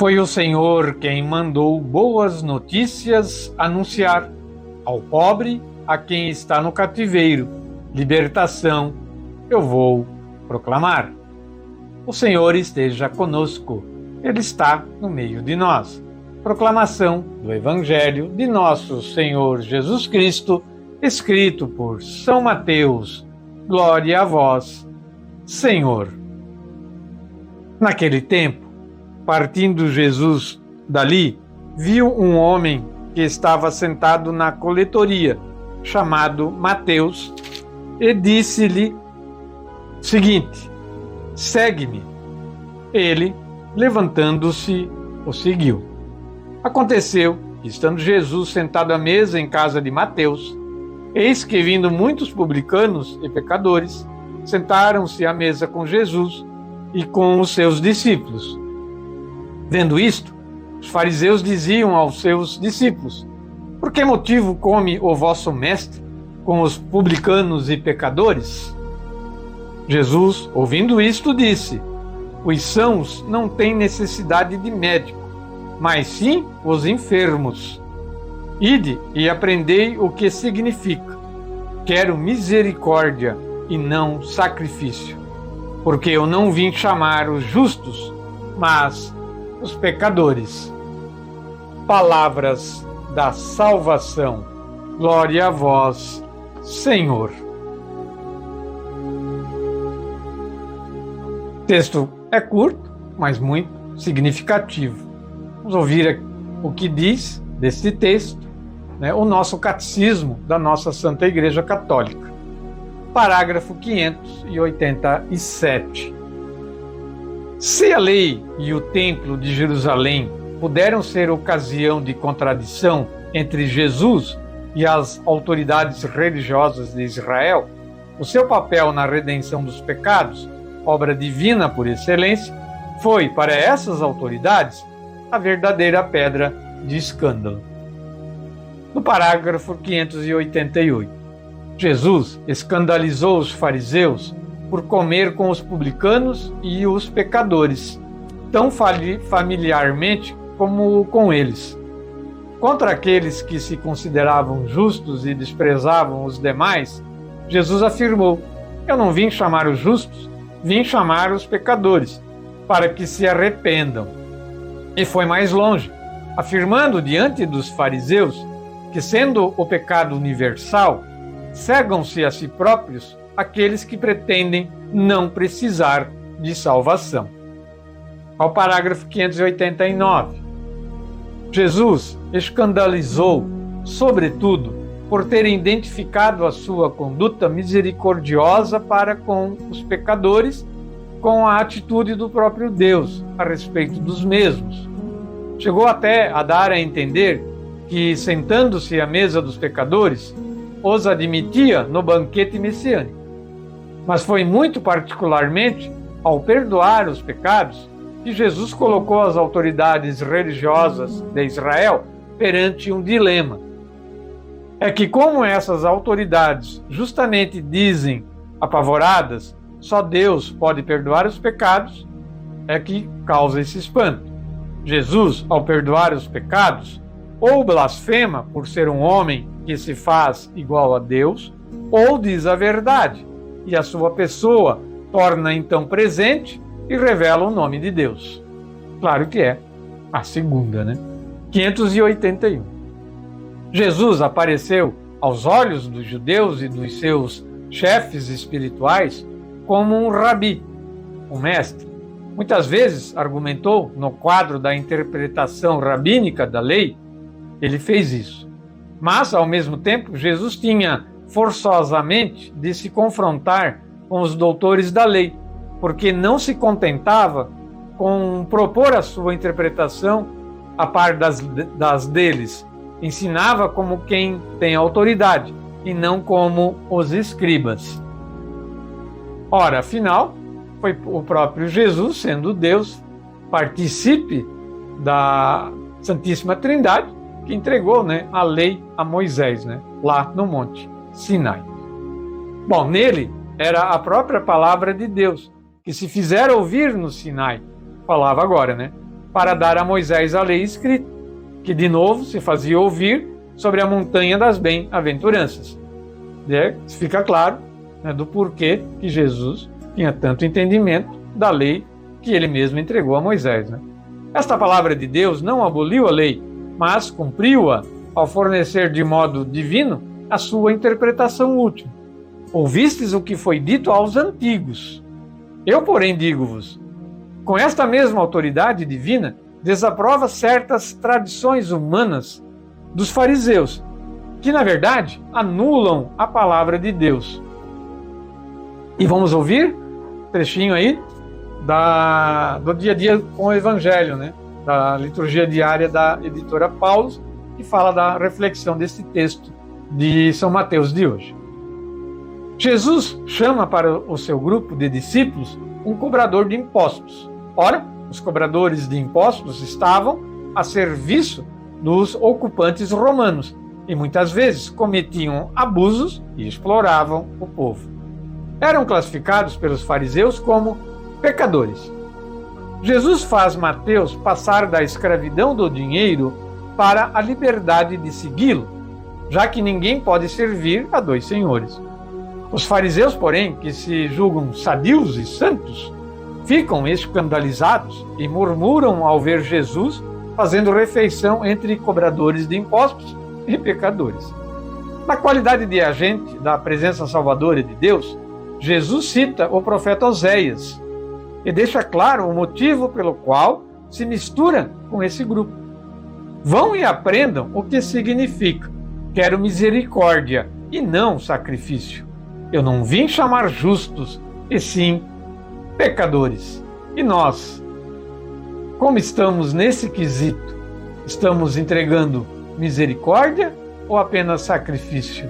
Foi o Senhor quem mandou boas notícias anunciar ao pobre, a quem está no cativeiro, libertação, eu vou proclamar. O Senhor esteja conosco, Ele está no meio de nós. Proclamação do Evangelho de nosso Senhor Jesus Cristo, escrito por São Mateus. Glória a vós, Senhor. Naquele tempo, partindo Jesus dali, viu um homem que estava sentado na coletoria, chamado Mateus, e disse-lhe o seguinte: segue-me. Ele, levantando-se, o seguiu. Aconteceu que, estando Jesus sentado à mesa em casa de Mateus, eis que, vindo muitos publicanos e pecadores, sentaram-se à mesa com Jesus e com os seus discípulos. Vendo isto, os fariseus diziam aos seus discípulos: por que motivo come o vosso mestre com os publicanos e pecadores? Jesus, ouvindo isto, disse: os sãos não têm necessidade de médico, mas sim os enfermos. Ide e aprendei o que significa: quero misericórdia e não sacrifício, porque eu não vim chamar os justos, mas os pecadores. Palavras da salvação. Glória a vós, Senhor. O texto é curto, mas muito significativo. Vamos ouvir o que diz deste texto, o nosso catecismo da nossa Santa Igreja Católica. Parágrafo 587. Se a lei e o templo de Jerusalém puderam ser ocasião de contradição entre Jesus e as autoridades religiosas de Israel, o seu papel na redenção dos pecados, obra divina por excelência, foi, para essas autoridades, a verdadeira pedra de escândalo. No parágrafo 588, Jesus escandalizou os fariseus por comer com os publicanos e os pecadores, tão familiarmente como com eles. Contra aqueles que se consideravam justos e desprezavam os demais, Jesus afirmou: eu não vim chamar os justos, vim chamar os pecadores, para que se arrependam. E foi mais longe, afirmando diante dos fariseus que, sendo o pecado universal, cegam-se a si próprios aqueles que pretendem não precisar de salvação. Ao parágrafo 589, Jesus escandalizou, sobretudo, por ter identificado a sua conduta misericordiosa para com os pecadores com a atitude do próprio Deus a respeito dos mesmos. Chegou até a dar a entender que, sentando-se à mesa dos pecadores, os admitia no banquete messiânico. Mas foi muito particularmente ao perdoar os pecados que Jesus colocou as autoridades religiosas de Israel perante um dilema. É que, como essas autoridades justamente dizem, apavoradas, só Deus pode perdoar os pecados, é que causa esse espanto. Jesus, ao perdoar os pecados, ou blasfema por ser um homem que se faz igual a Deus, ou diz a verdade, e a sua pessoa torna então presente e revela o nome de Deus. Claro que é a segunda, 581. Jesus apareceu aos olhos dos judeus e dos seus chefes espirituais como um rabi, um mestre. Muitas vezes argumentou no quadro da interpretação rabínica da lei, ele fez isso. Mas, ao mesmo tempo, Jesus tinha forçosamente de se confrontar com os doutores da lei, porque não se contentava com propor a sua interpretação a par das deles. Ensinava como quem tem autoridade e não como os escribas. Ora, afinal, foi o próprio Jesus, sendo Deus, participe da Santíssima Trindade, que entregou a lei a Moisés, lá no Monte Sinai. Bom, nele era a própria palavra de Deus, que se fizer ouvir no Sinai, falava agora, para dar a Moisés a lei escrita, que de novo se fazia ouvir sobre a montanha das bem-aventuranças. Fica claro, né, do porquê que Jesus tinha tanto entendimento da lei que ele mesmo entregou a Moisés. Né? Esta palavra de Deus não aboliu a lei, mas cumpriu-a ao fornecer de modo divino a sua interpretação última. Ouvistes o que foi dito aos antigos. Eu, porém, digo-vos, com esta mesma autoridade divina, desaprova certas tradições humanas dos fariseus, que, na verdade, anulam a palavra de Deus. E vamos ouvir um trechinho aí do dia a dia com o Evangelho, né? Da liturgia diária da editora Paulus, que fala da reflexão desse texto de São Mateus de hoje. Jesus chama para o seu grupo de discípulos um cobrador de impostos. Ora, os cobradores de impostos estavam a serviço dos ocupantes romanos e muitas vezes cometiam abusos e exploravam o povo. Eram classificados pelos fariseus como pecadores. Jesus faz Mateus passar da escravidão do dinheiro para a liberdade de segui-lo, já que ninguém pode servir a dois senhores. Os fariseus, porém, que se julgam sadios e santos, ficam escandalizados e murmuram ao ver Jesus fazendo refeição entre cobradores de impostos e pecadores. Na qualidade de agente da presença salvadora de Deus, Jesus cita o profeta Oséias e deixa claro o motivo pelo qual se mistura com esse grupo. Vão e aprendam o que significa: quero misericórdia e não sacrifício. Eu não vim chamar justos, e sim pecadores. E nós, como estamos nesse quesito? Estamos entregando misericórdia ou apenas sacrifício?